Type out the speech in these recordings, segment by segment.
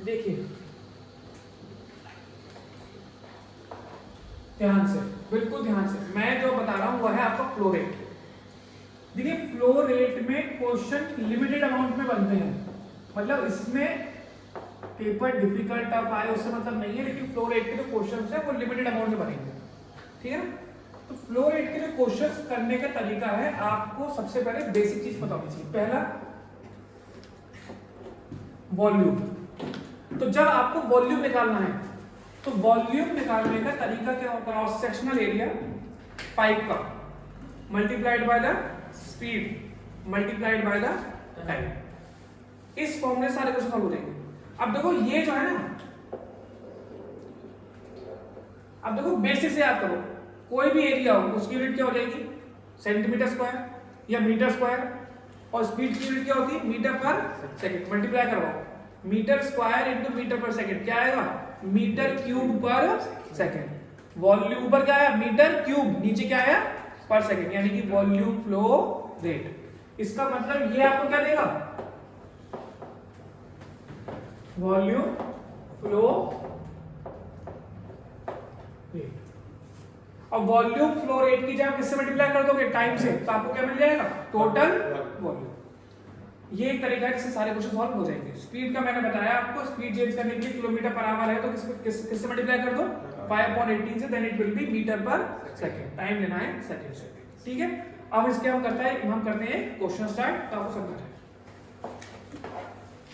देखिए ध्यान से, बिल्कुल ध्यान से, मैं जो बता रहा हूं वो है आपका फ्लो रेट। देखिए फ्लो रेट में क्वेश्चन लिमिटेड अमाउंट में बनते हैं, मतलब इसमें पेपर डिफिकल्ट टफ आए उससे मतलब नहीं है, लेकिन फ्लो रेट के जो क्वेश्चन है वो लिमिटेड अमाउंट में बनेंगे, ठीक है ना। तो फ्लो रेट के जो क्वेश्चन करने का तरीका है, आपको सबसे पहले बेसिक चीज पता होनी चाहिए। पहला वॉल्यूम। तो जब आपको वॉल्यूम निकालना है तो वॉल्यूम निकालने का तरीका क्या होता है? क्रॉस सेक्शनल एरिया पाइप का multiplied by the speed multiplied by the time, इस फॉर्मूले सारे क्वेश्चन सॉल्व हो जाएंगे। अब देखो ये जो है ना, अब देखो बेसिक से याद करो, कोई भी एरिया हो उसकी यूनिट क्या हो जाएगी? सेंटीमीटर स्क्वायर या मीटर स्क्वायर, और स्पीड की यूनिट क्या होती है? Metre per second. मल्टीप्लाई करवाओ, metre square into metre per second क्या आएगा? मीटर क्यूब पर सेकंड। वॉल्यूम ऊपर क्या आया? मीटर क्यूब, नीचे क्या आया? पर सेकंड, यानी कि वॉल्यूम फ्लो रेट। इसका मतलब ये आपको क्या देगा? Volume flow rate. अब वॉल्यूम फ्लो रेट की जब किससे मल्टीप्लाई कर दोगे? टाइम से, तो आपको क्या मिल जाएगा? Total volume. ये एक तरीका है जिससे सारे क्वेश्चन सॉल्व हो जाएंगे। स्पीड का मैंने बताया आपको, स्पीड चेंज करने के लिए किलोमीटर पर आवर है तो किससे मल्टीप्लाई कर दो? 5/18 से, then it will be metre per second. Time लेना है सेकंड से, ठीक है। अब इसके हम करते हैं क्वेश्चन स्टार्ट, तो आपको समझ आए।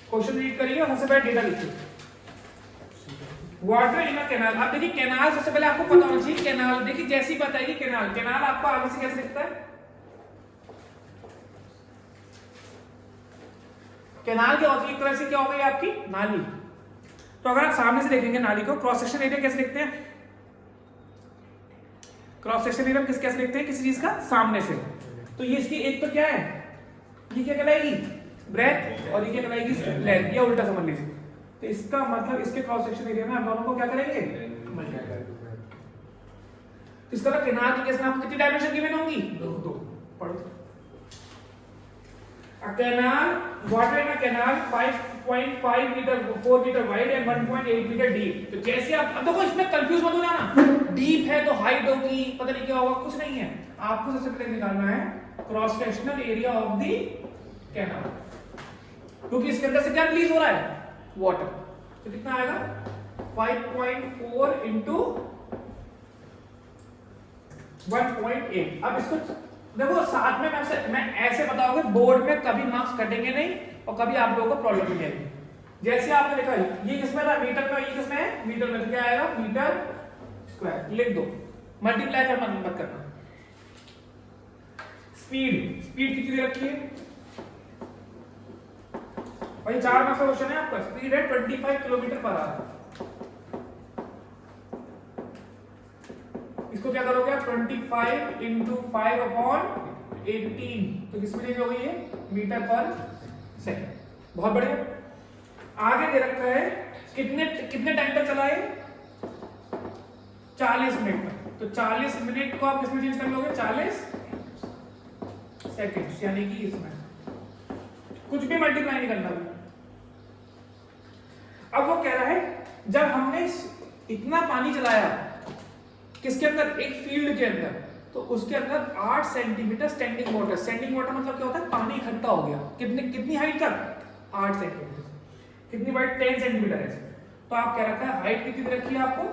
क्वेश्चन रीड करिए और सबसे पहले डेटा लिखिए। Water in a canal. अब देखिए कैनाल सबसे पहले आपको पता होना चाहिए। कैनाल देखिए जैसी बताएगी कैनाल, कैनाल आपको आगे से कैसे दिखता है? कैनाल क्या होती है? एक तरह से क्या हो गई आपकी नाली। तो अगर आप सामने से देखेंगे नाली को, क्रॉस सेक्शन एरिया कैसे लिखते हैं? क्रॉस सेक्शन एरिया किस कैसे लिखते हैं किसी चीज का? सामने से। तो ये इसकी एक तो क्या है, ये क्या कहलाएगी? ब्रेथ, और ये क्या कहलाएगी? लेंथ, या उल्टा समझ लीजिए। तो इसका मतलब इसके क्रॉस सेक्शन एरिया में आप दोनों को क्या करेंगे? इसका मतलब कैनाल की केस में आपको कितनी डायमेंशन गिवन होंगी? दो। पढ़ो। A canal, water in a canal 5.5 meter, 4 meter wide and 1.8 meter deep. तो जैसे आप अब देखो इसमें कंफ्यूज मत हो जाना, डीप है तो हाइट होगी, पता नहीं क्या होगा, कुछ नहीं है। आपको सबसे पहले निकालना है cross sectional area of the canal, क्योंकि इसके अंदर से क्या रिलीज हो रहा है? वाटर। तो कितना आएगा? 5.4 इंटू 1.8। अब इसको देखो साथ में मैं ऐसे बताओगे बोर्ड में कभी मार्क्स कटेंगे नहीं और कभी आप लोगों को प्रॉब्लम नहीं आएगी। जैसे आपने लिखा ये किसमें था? मीटर में। ये किसमें है? मीटर में। तो क्या आएगा? मीटर स्क्वायर लिख दो, मल्टीप्लाई कर मत करना। स्पीड कितनी दे रखी है? और ये 4 मार्क्स का क्वेश्चन है आपका। स्पीड है 25 किलोमीटर पर आवर। इसको क्या करोगे आप? 25 इंटू 5/18, तो किसमें चेंज हो गई है? Metre per second. बहुत बढ़िया। आगे दे रखा है कितने टाइम तक चला है? 40 मिनट तक। तो 40 मिनट को आप किसमें चेंज कर लोगे? 40 सेकंड, यानी कि इसमें कुछ भी मल्टीप्लाई नहीं करना। अब वो कह रहा है जब हमने इतना पानी चलाया किसके अंदर? एक फील्ड के अंदर, तो उसके अंदर 8 centimetre standing water. Standing water मतलब क्या होता है? पानी इकट्ठा हो गया। कितनी हाइट तक? 8 सेंटीमीटर। कितनी वाइड? 10 सेंटीमीटर है। तो आप कह रखा है हाइट कितनी रखी है आपको?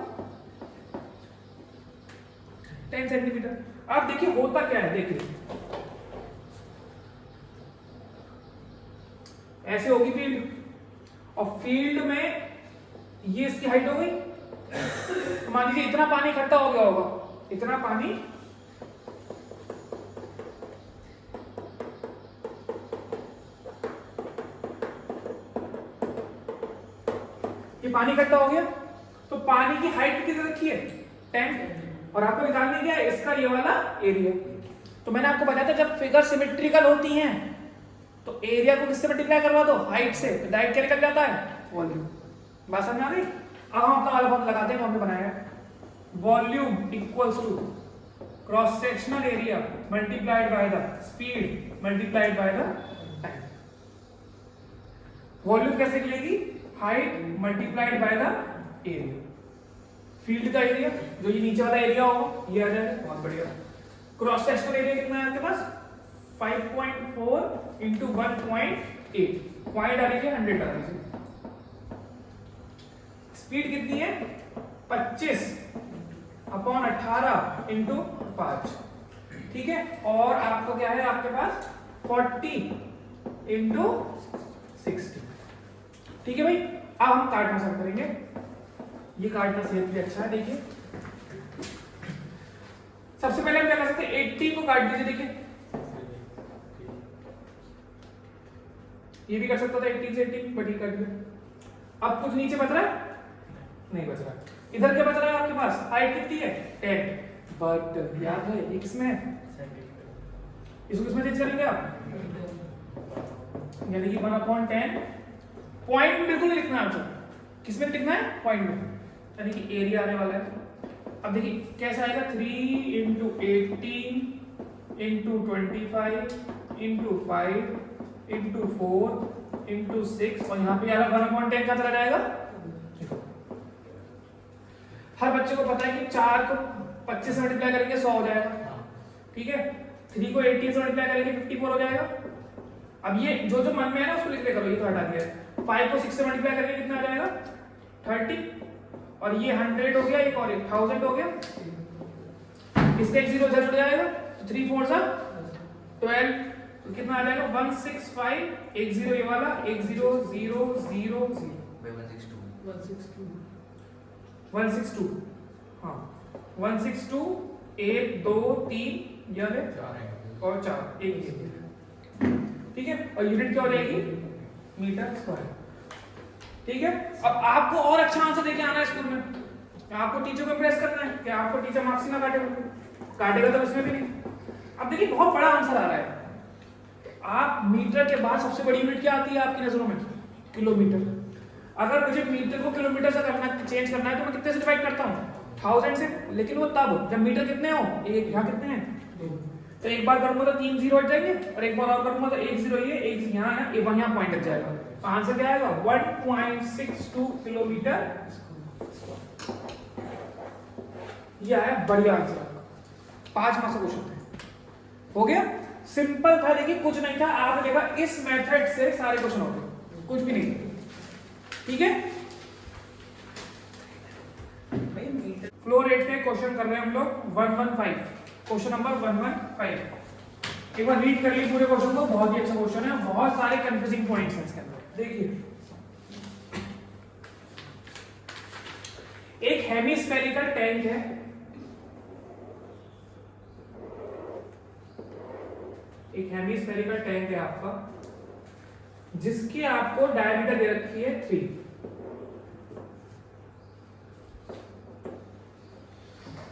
10 सेंटीमीटर। अब देखिए होता क्या है, देखिए ऐसे होगी फील्ड, और फील्ड में ये इसकी हाइट हो गई। तो मान लीजिए इतना पानी इकट्ठा हो गया होगा, इतना पानी ये पानी इकट्ठा हो गया। तो पानी की हाइट कितनी रखी है? 10, और आपको निकालने क्या है? इसका ये वाला एरिया। तो मैंने आपको बताया था जब फिगर सिमेट्रिकल होती हैं तो एरिया को किससे मल्टीप्लाई करवा दो? हाइट से। तो डायरेक्ट क्या निकल जाता है? वॉल्यूम। बात समझ आ गई? अब हम अपना वाला फॉर्मूला लगाते हैं, हमने बनाया है volume equals to cross sectional area multiplied by the speed multiplied by the time. Volume कैसे निकलेगी? Height multiplied by the area, field का एरिया जो ये नीचे वाला एरिया होगा ये आ जाएगा। बहुत बढ़िया। क्रॉस सेक्शनल एरिया कितना है आपके पास 5.4 इंटू 1.8, पॉइंट आ रही है 100 आ रही है। स्पीड कितनी है 25/18 इंटू 5, ठीक है। और आपको क्या है आपके पास 40 इंटू 60, ठीक है भाई। अब हम काटना स्टार्ट करेंगे, ये काटना सेहत के लिए अच्छा है। देखिए सबसे पहले हम क्या कर सकते हैं 80 को काट दीजिए, देखिए ये भी कर सकता था 80 से 80 बट ये कट गया। अब कुछ नीचे बच रहा है नहीं बच रहा, इधर क्या बच रहा है आपके पास हाइट कितनी है 10, बट याद है इसमें इसको किसमें चेंज करेंगे आप, यानी कि 1/10 पॉइंट बिल्कुल लिखना है आपको, किसमें लिखना है पॉइंट में, यानी कि एरिया आने वाला है। अब देखिए कैसा आएगा 3 into 18 into 25 into 5 into 4 into 6 और यहाँ पे 1/10 का चला जाएगा। हर बच्चे को पता है कि 4 को 25 से मल्टीप्लाई करेंगे 100 हो जाएगा, ठीक है। 3 को 18 से मल्टीप्लाई करेंगे 54 हो जाएगा। अब ये जो जो मन में है ना उसको लिख ले करो, ये तो हटा दिया है। 5 को 6 से मल्टीप्लाई करेंगे कितना आ जाएगा 30, और ये 100 हो गया, एक और 1000 हो गया, इसका एक 0 इधर जुड़ जाएगा तो 3 4 सा 12, तो कितना आ जाएगा 165, एक 0 ये वाला, एक 0 0 0 0 162 हाँ 162 1 2 3 यह है और 4 एक ये, ठीक है। और यूनिट क्या हो जाएगी मीटर स्क्वायर, ठीक है। अब आपको और अच्छा आंसर देके आना है स्कूल में, आपको टीचर को इम्प्रेस करना है कि आपको टीचर मार्क्स ही ना काटेगा तो उसमें भी नहीं। अब देखिए बहुत बड़ा आंसर आ रहा है, आप मीटर के बाद सबसे बड़ी यूनिट क्या आती है आपकी नजरों में किलोमीटर। अगर मुझे मीटर को किलोमीटर से करना चेंज करना है तो मैं कितने से डिवाइड करता हूँ 1000 से, लेकिन वो तब जब मीटर कितने हो एक, यहाँ कितने हैं तो एक बार करूंगा तो 3 0 हट जाएंगे, और एक बार और करूंगा तो 1 0 ये एक यहाँ है, ये वहां पॉइंट लग जाएगा। तो आंसर क्या आएगा 1.62 किलोमीटर। ये आया बढ़िया आंसर, 5 मार्क्स का क्वेश्चन हो गया। सिंपल था लेकिन कुछ नहीं था, आप देखा इस मेथड से सारे क्वेश्चन हो गए, कुछ भी नहीं, ठीक है। फ्लो रेट पे क्वेश्चन कर रहे हैं हम लोग 115, क्वेश्चन नंबर 115। एक बार रीड कर लीजिए पूरे क्वेश्चन को, बहुत ही अच्छा क्वेश्चन है, बहुत सारे कंफ्यूजिंग पॉइंट्स हैं इसके अंदर। देखिए एक हेमिस्फेरिकल टैंक है, एक हेमिस्फेरिकल टैंक है आपका, जिसकी आपको डायमीटर दे रखी है 3,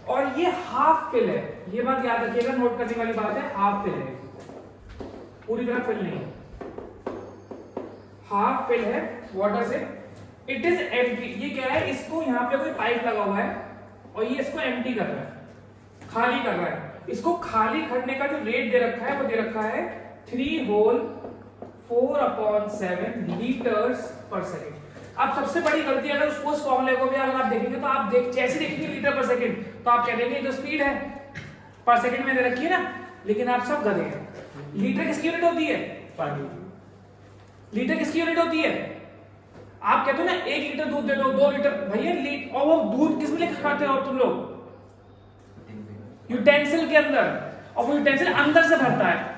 और ये हाफ फिल है। ये बात याद रखिएगा, नोट करने वाली बात है, हाफ फिल है, पूरी तरह फिल नहीं है, हाफ फिल है वाटर से। इट इज एम्प्टी, ये क्या है इसको यहाँ पे कोई पाइप लगा हुआ है और ये इसको एम्प्टी कर रहा है, खाली कर रहा है। इसको खाली करने का जो रेट दे रखा है वो दे रखा है 3 होल 4/7 लीटर्स पर सेकेंड। अब सबसे बड़ी गलती अगर उस फॉर्मूले को भी अगर आप देखेंगे तो आप जैसे देखेंगे लीटर पर सेकंड तो आप कह देंगे जो स्पीड है पर सेकंड में दे रखी है ना, लेकिन आप सब गधे हैं। लीटर किसकी यूनिट होती है पानी, लीटर किसकी यूनिट होती है। आप कहते हो ना 1 लीटर दूध दे दो, 2 लीटर, भैया लीटर, और वो दूध किस में लेकर खाते हो तुम लोग यूटेंसिल के अंदर, और वो यूटेंसिल अंदर से भरता है,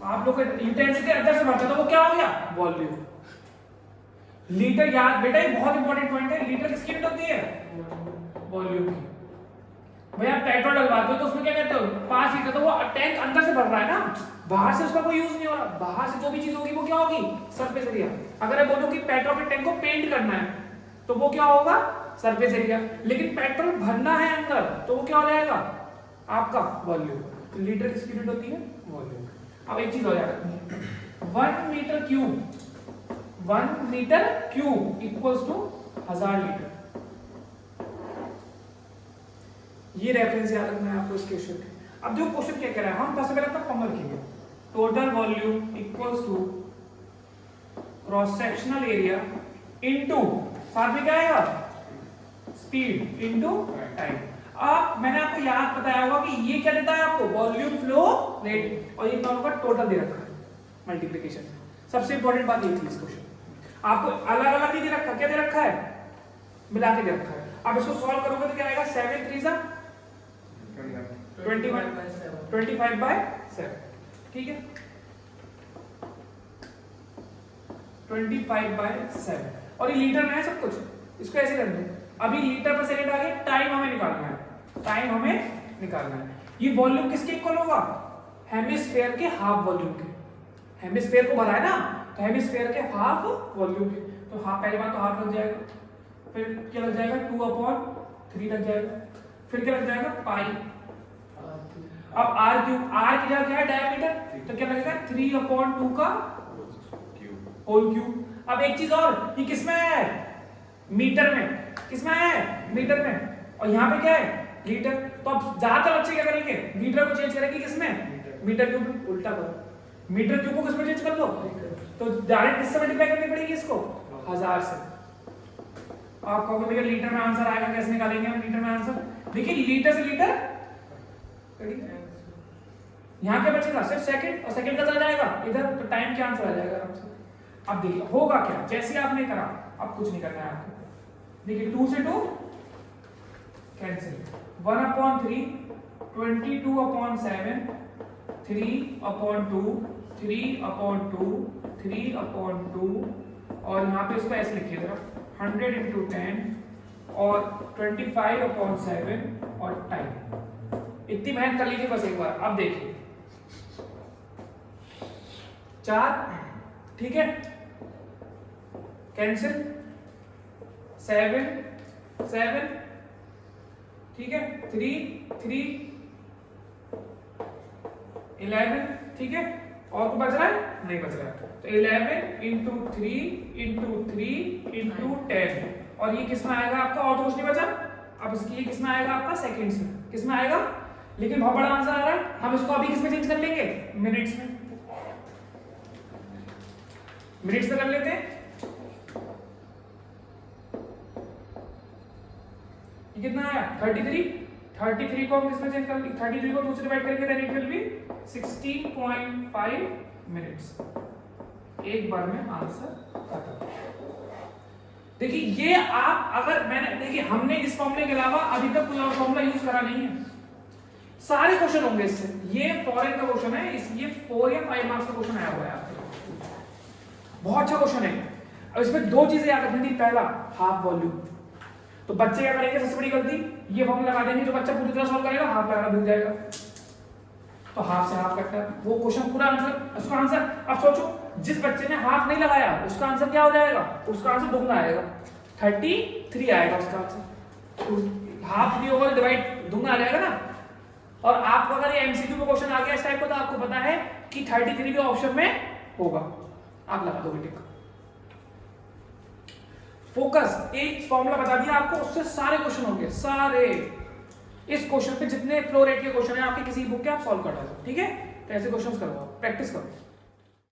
आप लोग यूटेंसिल के अंदर से भरता है तो वो क्या हो गया वॉल्यूम। लीटर याद बेटा, ये बहुत इंपॉर्टेंट पॉइंट है, लीटर किसकी यूनिट होती है वॉल्यूम की। भैया पेट्रोल डलवाते हो तो उसमें क्या कहते हो 5 लीटर, तो वो टैंक अंदर से भर रहा है ना, बाहर से उसका कोई यूज नहीं हो रहा। बाहर से जो भी चीज होगी वो क्या होगी सरफेस एरिया। अगर मैं बोलूं कि पेट्रोल के टैंक को पेंट करना है तो वो क्या होगा सरफेस एरिया, लेकिन पेट्रोल भरना है अंदर तो वो क्या हो जाएगा आपका वॉल्यूम। तो लीटर किसकी यूनिट होती है वॉल्यूम। अब एक चीज हो जाएगा 1 metre cube equals to 1000 litre. ये रेफरेंस याद रखना है आपको इस क्वेश्चन के। अब जो क्वेश्चन क्या कह रहा है, हम सबसे पहले अपना फॉर्मूला लिखेंगे, total volume equals to cross sectional area into साथ में क्या आएगा स्पीड इनटू टाइम। अब मैंने आपको याद बताया होगा कि ये क्या देता है आपको वॉल्यूम फ्लो रेट और ये दोनों का टोटल दे रखा है मल्टीप्लिकेशन। सबसे इंपॉर्टेंट बात ये थी इस क्वेश्चन आपको अलग अलग नहीं दे रखा, क्या दे रखा है मिला के दे रखा है। अब इसको सॉल्व करोगे तो क्या आएगा 7 3 जा 25/7 ठीक है 25/7 और ये लीटर में है सब कुछ। इसको ऐसे कर दो अभी लीटर पर सेकंड आ गया, टाइम हमें निकालना है, टाइम हमें निकालना है। ये वॉल्यूम किसके इक्वल होगा हेमिस्फीयर के हाफ वॉल्यूम के। हेमिस्फीयर को भरा है ना तो हेमिस्फीयर के हाफ वॉल्यूम के तो हाफ पहले बात तो हाफ लग जाएगा, फिर क्या लग जाएगा 2/3 लग जाएगा, फिर क्या लग जाएगा पाई। अब r क्यूब r की जगह क्या है डायमीटर तो क्या लगेगा 3/2 का होल क्यूब। अब एक चीज और ये किसमें है मीटर में, किसमें है मीटर में और यहाँ पे क्या है लीटर। तो अब ज्यादातर बच्चे क्या करेंगे मीटर को चेंज करेंगे किसमें मीटर क्यूब, उल्टा करो मीटर क्यूब को किसमें चेंज कर लो तो डायरेक्ट किससे मल्टीप्लाई करनी पड़ेगी इसको 1000 से। आप कहोगे भैया लीटर में आंसर आएगा कैसे निकालेंगे हम लीटर में आंसर। देखिए लीटर से लीटर यहाँ क्या बचेगा सिर्फ सेकंड और सेकंड का चला जाएगा इधर तो टाइम क्या आंसर आ जाएगा आराम से। अब देखिए होगा क्या जैसे आपने करा अब कुछ नहीं करना है आपको। देखिए 2 से 2 कैंसिल 1/3 22/7 3/2 3/2 3/2 और यहाँ पे इसको ऐसे लिखिए जरा 100 × 10 और 25/7 और टाइम। इतनी मेहनत कर लीजिए बस एक बार। अब देखिए 4 ठीक है कैंसिल 7 7 ठीक है 3 3 11 ठीक है और को बच रहा है नहीं बच रहा है तो 11 × 3 × 3 × 10 और ये किसमें आएगा आपका और तो कुछ नहीं बचा। अब इसकी ये किसमें आएगा आपका सेकंड्स में, किसमें आएगा लेकिन बहुत बड़ा आंसर आ रहा है। हम इसको अभी किसमें चेंज कर लेंगे मिनट्स में, मिनट्स में कर लेते हैं। ये कितना आया 33 को हम किसमें चेंज कर लेंगे 33 को 2 से डिवाइड करेंगे then it will be 16.5 minutes. एक बार में आंसर खत्म। देखिए ये आप अगर मैंने देखिए हमने इस फॉर्मूले के अलावा अभी तक कोई और फॉर्मूला यूज करा नहीं है। सारे क्वेश्चन होंगे इससे, ये फॉरेन का क्वेश्चन है, इस ये 4 या 5 मार्क्स का क्वेश्चन आया हुआ है आपके, बहुत अच्छा क्वेश्चन है। अब इसमें दो चीजें याद रखनी थी, पहला हाफ वॉल्यूम। तो बच्चे क्या करेंगे सबसे बड़ी गलती ये फॉर्मूला लगा देंगे, जो बच्चा पूरी तरह सॉल्व करेगा हाफ लगाना भूल जाएगा, तो हाफ से हाफ कटता है वो क्वेश्चन पूरा आंसर उसका आंसर। अब सोचो जिस बच्चे ने हाफ नहीं लगाया उसका आंसर क्या हो जाएगा, उसका आंसर दुगना आएगा 33 आएगा उसका आंसर। हाफ नहीं होगा डिवाइड दुगना आ जाएगा ना। और आपको अगर ये एमसीक्यू में क्वेश्चन आ गया इस टाइप का तो आपको पता है कि 33 भी ऑप्शन में होगा, आप लगा दोगे टिक। फोकस, एक फॉर्मूला बता दिया आपको, उससे सारे क्वेश्चन होंगे सारे। इस क्वेश्चन पे जितने फ्लो रेट के क्वेश्चन है आपके किसी बुक के आप सॉल्व कर डालो, ठीक है। तो ऐसे क्वेश्चंस करवाओ, प्रैक्टिस करो।